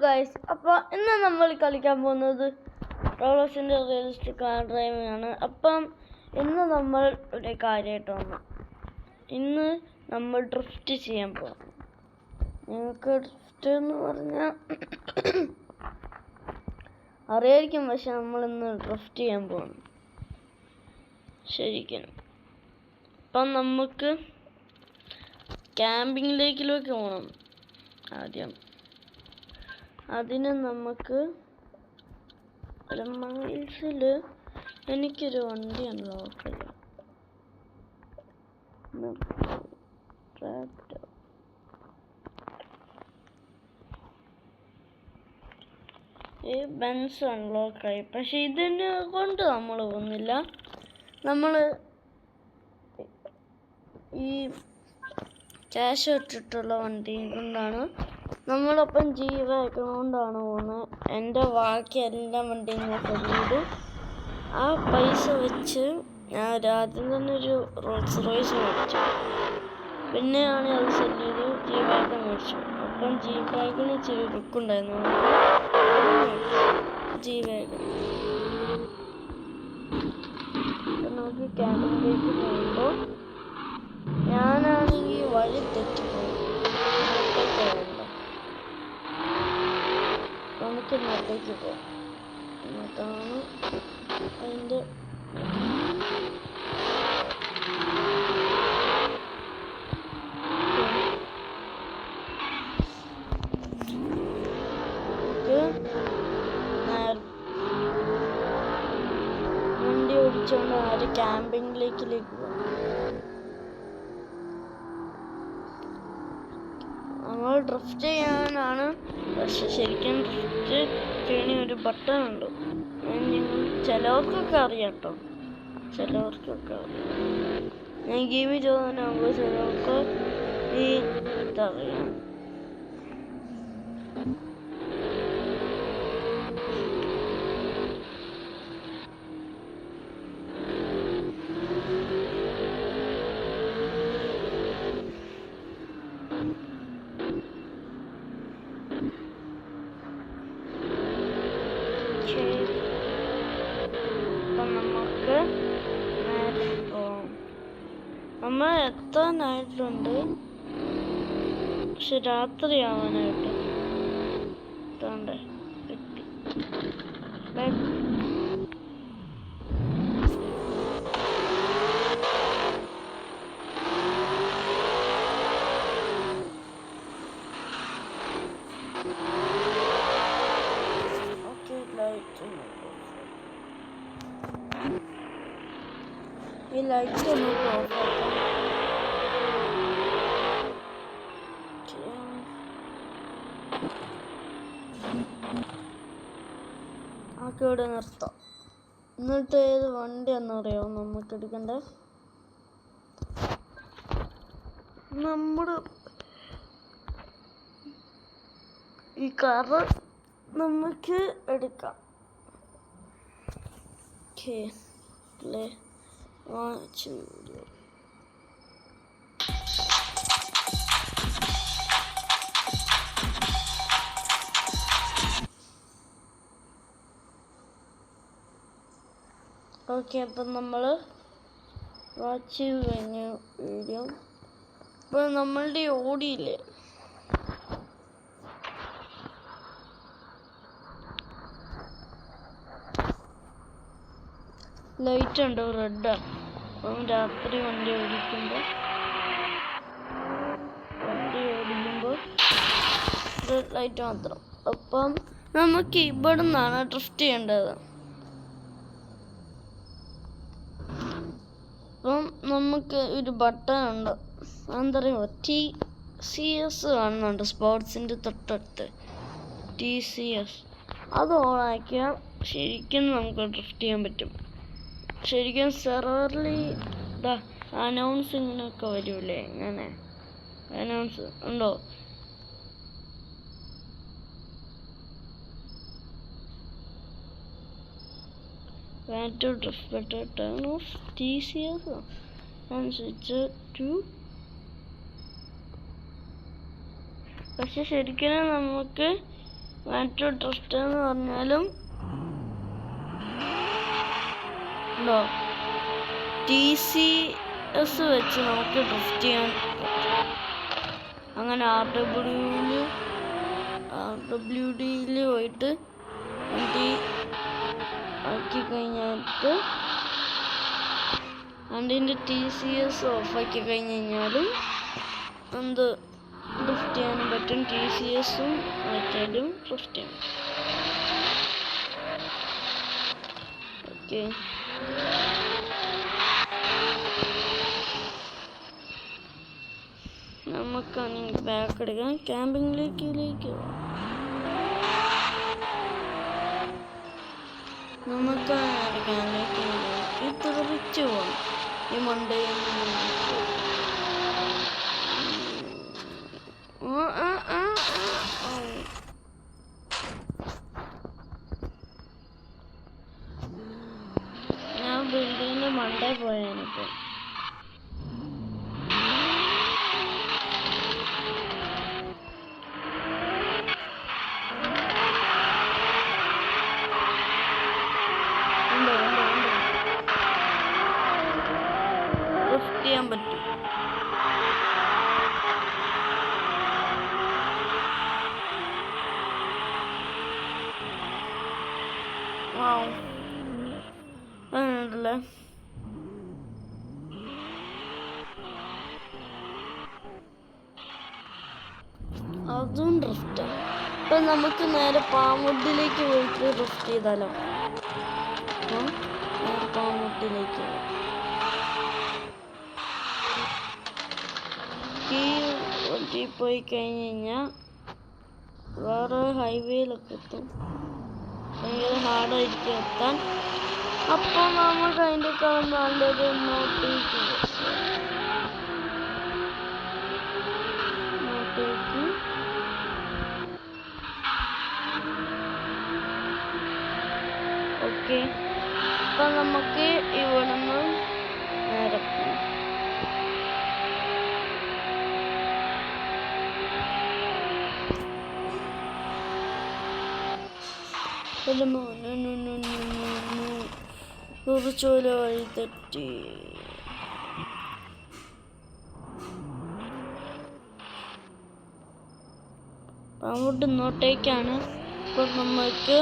Guys, അപ്പോൾ ഇന്ന് നമ്മൾ കളിക്കാൻ പോകുന്നത് റോളോസിൻ്റെ റിയലിസ്റ്റിക് കാർ ഡ്രൈവിംഗ് ആണ്. അപ്പം ഇന്ന് നമ്മൾ ഒരു കാര്യമായിട്ട് വന്നു. ഇന്ന് നമ്മൾ ഡ്രിഫ്റ്റ് ചെയ്യാൻ പോകും. നിങ്ങൾക്ക് ഡ്രിഫ്റ്റ് എന്ന് പറഞ്ഞാൽ അറിയായിരിക്കും, പക്ഷെ നമ്മളിന്ന് ഡ്രിഫ്റ്റ് ചെയ്യാൻ പോകുന്നു ശരിക്കും. അപ്പം നമുക്ക് ക്യാമ്പിങ്ങിലേക്കിലേക്ക് പോകണം. ആദ്യം അതിന് നമുക്ക് ഒരു മൈൽസിൽ എനിക്കൊരു വണ്ടി അൺലോക്ക് ചെയ്യാം. ഈ ബെൻസ് അൺലോക്കായി, പക്ഷെ ഇതിനെ കൊണ്ട് നമ്മൾ പോകുന്നില്ല. നമ്മൾ ഈ ക്യാഷ് ഇട്ടിട്ടുള്ള വണ്ടി കൊണ്ടാണ് നമ്മളൊപ്പം ജീവകൊണ്ടാണ് പോകുന്നത്. എൻ്റെ ബാക്കി എല്ലാ വണ്ടിയും ഞാൻ സെല് ചെയ്തു. ആ പൈസ വെച്ച് ഞാൻ ആദ്യം തന്നെ ഒരു റോൾസ് റോയ്സ് മേടിച്ചു. പിന്നെയാണ് അത് സെല് ചെയ്ത് ജീവകം മേടിച്ചു. അപ്പം ജീവകിന് ഇച്ചിരി ലുക്കുണ്ടായിരുന്നു, ജീവകം. നമുക്ക് ക്യാമ്പിലേക്ക് പോകുമ്പോൾ ഞാനാണെങ്കിൽ വഴി തെറ്റിപ്പോയി. നമുക്ക് ഇങ്ങോട്ടേക്ക് പോകാം. ഇങ്ങോട്ടാണ് അതിൻ്റെ വണ്ടി ഓടിച്ചുകൊണ്ട് ആര് ക്യാമ്പിങ്ങിലേക്കിലേക്ക് പോകാം. നമ്മൾ ഡ്രിഫ്റ്റ് ചെയ്യാനാണ്, പക്ഷെ ശരിക്കും ഡ്രിഫ്റ്റ് ചെയ്യണ ഒരു ബട്ടൺ ഉണ്ട്. ചിലവർക്കൊക്കെ അറിയാം കേട്ടോ, ചിലവർക്കൊക്കെ അറിയാം. ഞാൻ ഗെയിമിൽ ചോദനാകുമ്പോൾ ചിലവർക്ക് ഈ ഇതറിയാം. അപ്പം നമുക്ക് നമ്മൾ എത്താനായിട്ടുണ്ട്, പക്ഷെ രാത്രിയാവാനായിട്ട് എത്താണ്ടേ എത്തി. ഈ ലൈറ്റ് ഒന്ന് ഓഫ് ആക്കാം. നമുക്ക് ഇവിടെ നിർത്താം. എന്നിട്ട് ഏത് വണ്ടിയാണെന്ന് അറിയാമോ നമുക്ക് എടുക്കണ്ടേ? നമ്മുടെ ഈ കാറ് നമുക്ക് എടുക്കാം. Okay, play watch video. Okay, അപ്പം നമ്മൾ വാച്ച് കഴിഞ്ഞ വീഡിയോ. ഇപ്പോൾ നമ്മളുടെ ഓടിയില്ലേ, ലൈറ്റ് ഉണ്ടോ റെഡാണ്. അപ്പം രാത്രി വണ്ടി ഓടിക്കുമ്പോൾ റെഡ് ലൈറ്റ് മാത്രം. അപ്പം നമുക്ക് ഇവിടെ നിന്നാണ് ഡ്രിഫ്റ്റ് ചെയ്യേണ്ടത്. അപ്പം നമുക്ക് ഒരു ബട്ടൺ ഉണ്ട്, എന്താ പറയുക, TCS കാണുന്നുണ്ട് സ്പോർട്സിൻ്റെ തൊട്ടടുത്ത്. TCS അത് ഓണാക്കിയാൽ ശരിക്കും നമുക്ക് ഡ്രിഫ്റ്റ് ചെയ്യാൻ പറ്റും. ശരിക്കും സെർവറിൽ അനൗൺസിങ്ങിനൊക്കെ വരില്ലേ, അങ്ങനെ അനൗൺസ് ഉണ്ടോ? to drift better turn off TCS and switch to. പക്ഷെ ശരിക്കും നമുക്ക് മെട്രോ ഡ്രിഫ്റ്റ് എന്ന് പറഞ്ഞാലും ഉണ്ടോ TCS വെച്ച് നമുക്ക് ഡ്രിഫ്റ്റ് ചെയ്യാൻ പറ്റും. അങ്ങനെ RWDയിൽ പോയിട്ട് വണ്ടി ആക്കി കഴിഞ്ഞിട്ട് വണ്ടീൻ്റെ TCS ഓഫാക്കി കഴിഞ്ഞ് കഴിഞ്ഞാലും എന്ത് ഡ്രിഫ്റ്റ് ചെയ്യാനും പറ്റും. TCSും ആക്കിയാലും ഡ്രിഫ്റ്റ് ചെയ്യാൻ പറ്റും. ഓക്കെ, നമുക്കാണെങ്കിൽ ബാക്ക് എടുക്കാം. ക്യാമ്പിങ്ങിലേക്ക് നമുക്ക് ക്യാമ്പിങ്ങിലേക്ക് തെറിച്ചു പോകാം. ഈ മണ്ടയിൽ ഞാൻ ബിൽഡിങ്ങിന്റെ മണ്ടയിൽ പോയാനിപ്പോൾ. ചെയ്യാൻ പറ്റും. അങ്ങനെയുണ്ടല്ലേ. അതും ഡ്രിഫ്റ്റ്. ഇപ്പൊ നമുക്ക് നേരെ പാമുട്ടിലേക്ക് പോയിട്ട് ഡ്രിഫ്റ്റ് ചെയ്താലോ? പാമുട്ടിലേക്ക് ഈ വണ്ടി പോയി കഴിഞ്ഞ് കഴിഞ്ഞാൽ വേറെ ഹൈവേയിലൊക്കെ എത്തും. ഭയങ്കര ഹാർഡായിരിക്കും എത്താൻ. അപ്പോൾ നമുക്ക് അതിൻ്റെ നല്ലത് നോട്ടേക്ക് ഓക്കെ. അപ്പം നമുക്ക് ഇവിടെ നിന്ന് നേരെ കുറച്ചോല വഴി തെറ്റി. അങ്ങോട്ട് ഇങ്ങോട്ടേക്കാണ്. ഇപ്പം നമുക്ക്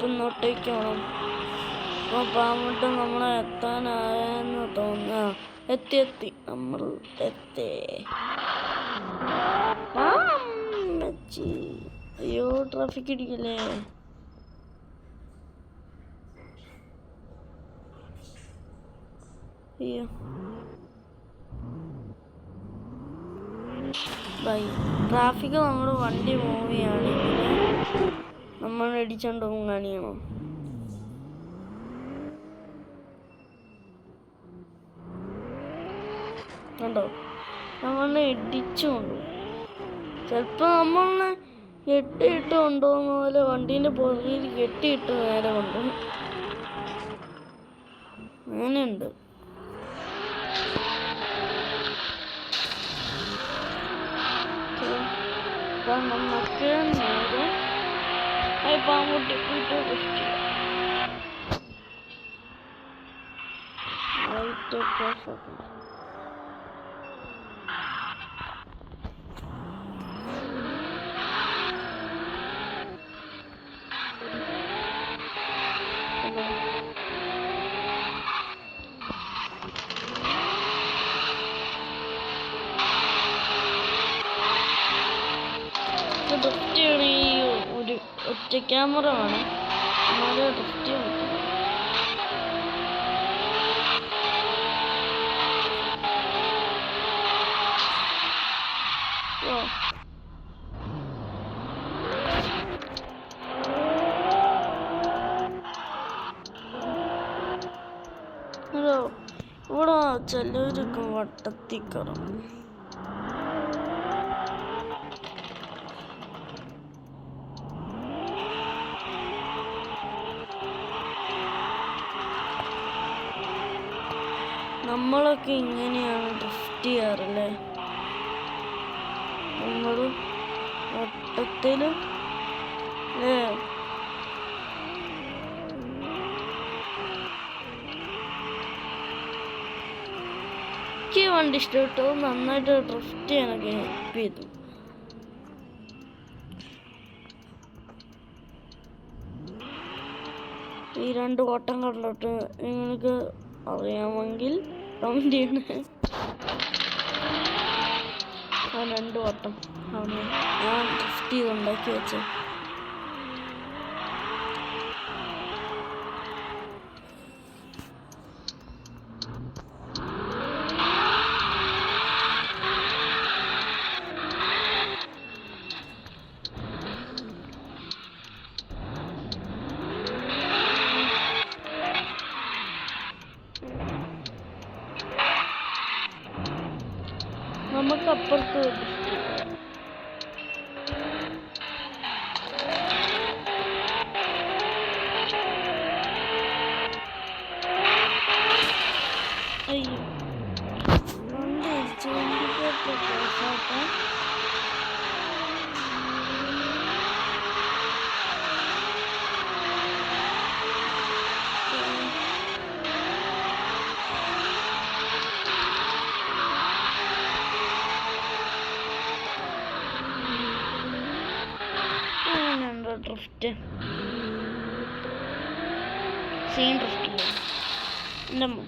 ഇങ്ങോട്ടേക്ക് വേണം. അപ്പോൾ പാമ്പട്ട് നമ്മളെ എത്താനായെന്ന് തോന്നുക. എത്തി നമ്മൾ എത്തി. അയ്യോ, ട്രാഫിക് ഇടിക്കല്ലേ. അയ്യോ, ബൈ. ട്രാഫിക് നമ്മുടെ വണ്ടി മൂവ് ചെയ്യുകയാണെങ്കിൽ നമ്മൾ ഇടിച്ചോണ്ട് പോകും കാണിയണം. കണ്ടോ, നമ്മളെ ഇടിച്ചുകൊണ്ടു. ചിലപ്പോൾ നമ്മളെ കെട്ടിയിട്ട് കൊണ്ടുപോകുന്ന പോലെ വണ്ടീൻ്റെ പുറകിൽ കെട്ടിയിട്ട് നേരെ കൊണ്ടുപോകും. അങ്ങനെയുണ്ട്. അപ്പം നമുക്ക് നേരെ പാമ്പുട്ടി പോയിട്ട് റെസ്റ്റ് ചെയ്യാം. ഡ്രിഫ്റ്റ് ചെയ്യണ ഈ ഒരു ഒറ്റ ക്യാമറ വേണം, എന്നാലേ ഡ്രിഫ്റ്റ് ചെയ്യാൻ പറ്റും. ഹലോ, ഇവിടെ ചിലവരൊക്കെ വട്ടത്തിൽ കറങ്ങും. നമ്മളൊക്കെ ഇങ്ങനെയാണ് ഡ്രിഫ്റ്റ് ചെയ്യാറല്ലേ. നമ്മൾ വട്ടത്തിലും എനിക്ക് വണ്ടി ഇഷ്ടപ്പെട്ടു. നന്നായിട്ട് ഡ്രിഫ്റ്റ് ചെയ്യാനൊക്കെ ഹെൽപ്പ് ചെയ്തു. ഈ 2 വട്ടം കണ്ടിട്ട് നിങ്ങൾക്ക് അറിയാമെങ്കിൽ കമന്റ് ചെയ്യണേ. ആ 2 വട്ടം ഞാൻ ഡ്രിഫ്റ്റ് ചെയ്ത് ഉണ്ടാക്കി വെച്ചത്. നമുക്ക് അപ്പുറത്ത് അയ്യോ ഡ്രിഫ്റ്റ് സീൻ ഡ്രിഫ്റ്റ് എൻ്റെ അമ്മ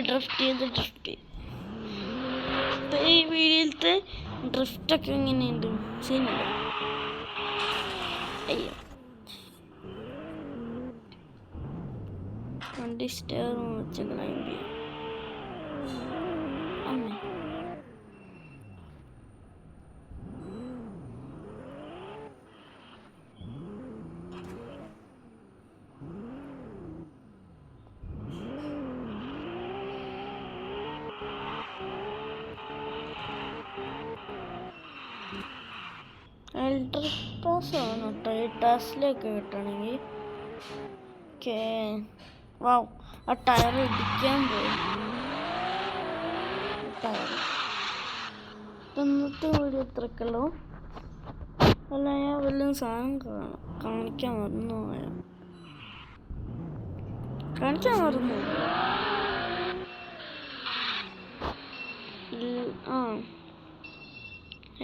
ഡ്രിഫ്റ്റ് ചെയ്ത് ഈ വീഡിയോയിലത്തെ ഡ്രിഫ്റ്റൊക്കെ എങ്ങനെയുണ്ട്? സീനല്ല. അയ്യോ വണ്ടി സ്റ്റെയർ വെച്ച് ക്ലൈംബ് ചെയ്യാം. അമ്മേ ഇലക്ട്രിക് പാസ് ആണ് കേട്ടോ. ഈ ടാസിലൊക്കെ കിട്ടണമെങ്കിൽ വാവ് ആ ടയർ ഇടിക്കാൻ പോയി. ടയർ ഇന്നത്തെ വീഡിയോ ഇത്രക്കുള്ളൂ. അല്ല ഞാൻ വല്ലതും സാധനം കാണിക്കാൻ മറന്നു.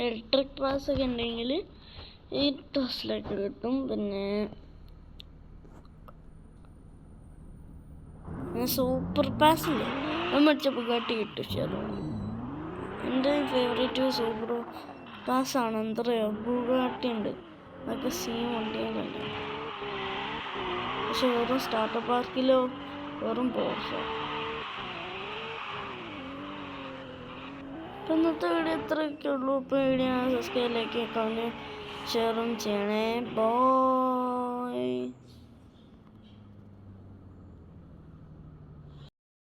ഇലക്ട്രിക് പാസ് ഒക്കെ ഉണ്ടെങ്കിൽ ഈ ടാസിലൊക്കെ കിട്ടും. പിന്നെ സൂപ്പർ പാസ് ഇല്ലേ മറ്റേ ബുഗാട്ടി കിട്ടും. ശരി എൻ്റെ ഫേവറേറ്റ് സൂപ്പർ പാസ്സാണ്. എന്താ പറയുക, ബുഗാട്ടി ഉണ്ട്. അതൊക്കെ സെയിം വണ്ടികളുണ്ട്. പക്ഷെ വെറും സ്റ്റാർട്ടർ പാർക്കിലോ വെറും പോർഷോ. അപ്പം ഇന്നത്തെ വീഡിയോ ഇത്രയൊക്കെ ഉള്ളൂ. ഇപ്പോൾ വീഡിയോ സബ്സ്ക്രൈബ് ലൈക്ക് കമൻറ്റ് ഷെയറും ചെയ്യണേ. ബൈ.